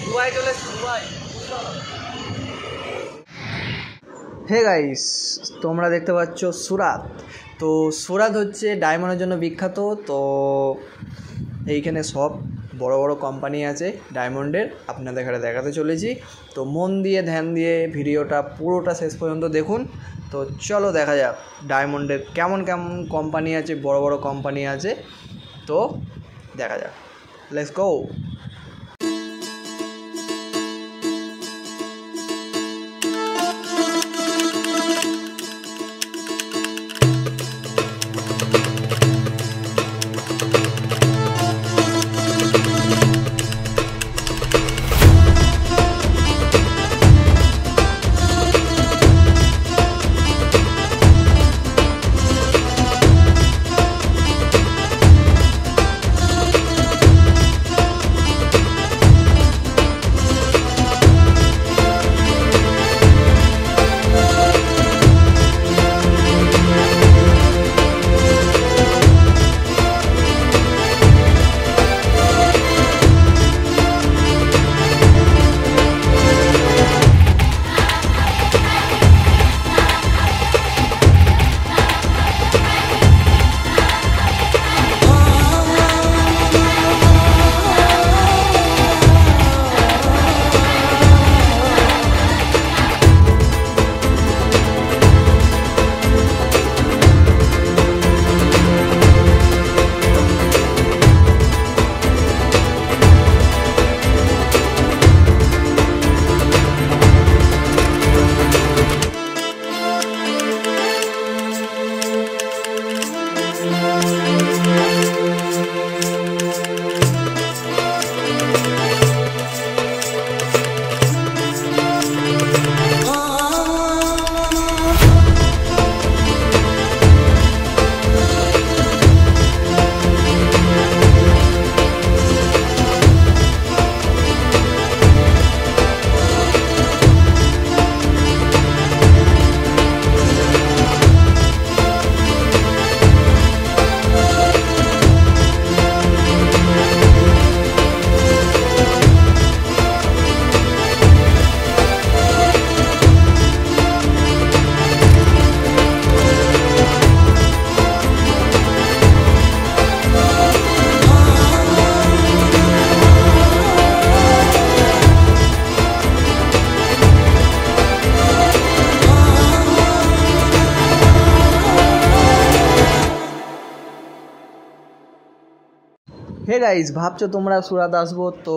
Dubai চলে Dubai. Hey guys, তোমরা দেখতে পাচ্ছ সুরাত। তো সুরাত হচ্ছে ডায়মন্ডের জন্য বিখ্যাত। তো এইখানে সব বড় বড় কোম্পানি আছে ডায়মন্ডের, আপনাদের এখানে দেখাতে চলেছি। তো মন দিয়ে ধ্যান দিয়ে ভিডিওটা পুরোটা শেষ পর্যন্ত দেখুন। তো চলো দেখা যাক ডায়মন্ডের কেমন কেমন কোম্পানি আছে, বড় বড় কোম্পানি আছে। তো দেখা যাক, লেটস গো। হে গাইস, ভাবছো তোমরা সুরাত আসবো, তো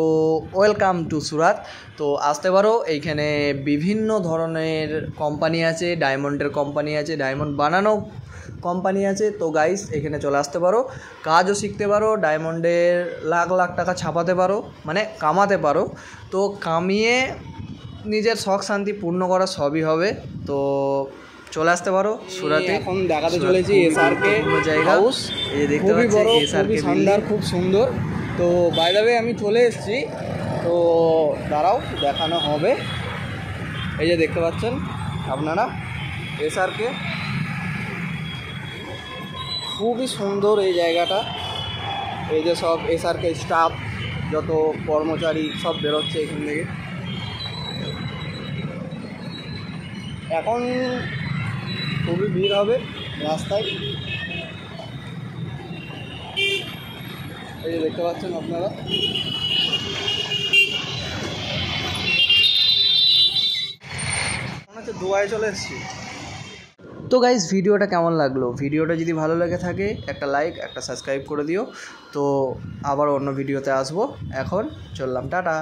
ওয়েলকাম টু সুরাত। তো আসতে পারো, এইখানে বিভিন্ন ধরনের কোম্পানি আছে, ডায়মন্ডের কোম্পানি আছে, ডায়মন্ড বানানো কোম্পানি আছে। তো গাইস এখানে চলে আসতে পারো, কাজও শিখতে পারো, ডায়মন্ডের লাখ লাখ টাকা ছাপাতে পারো, মানে কামাতে পারো। তো কামিয়ে নিজের শখ শান্তি পূর্ণ করা সবই হবে। তো চলে আসতে পারো সুরাতে। এখন দেখাতে চলেছি এসআরকে জায়গা, হাউস, এই দেখতে খুবই পাচ্ছি বড়, এসআরকে খুবই শানদার, খুব সুন্দর। তো বাই দ্য ওয়ে আমি চলে এসেছি, তো দাঁড়াও দেখানো হবে। এই যে দেখতে পাচ্ছেন আপনারা এসআরকে, খুবই সুন্দর এই জায়গাটা। এই যে সব এসআরকে স্টাফ, যত কর্মচারী সব বেরোচ্ছে এখান থেকে। এখন খুবই ভিড় হবে রাস্তায়, এই যে দেখতে পাচ্ছেন আপনারা। মনে হচ্ছে দুবাই চলে এসেছি। তো গাইস ভিডিওটা কেমন লাগলো? ভিডিওটা যদি ভালো লেগে থাকে একটা লাইক, একটা সাবস্ক্রাইব করে দিও। তো আবার অন্য ভিডিওতে আসবো, এখন চললাম, টাটা।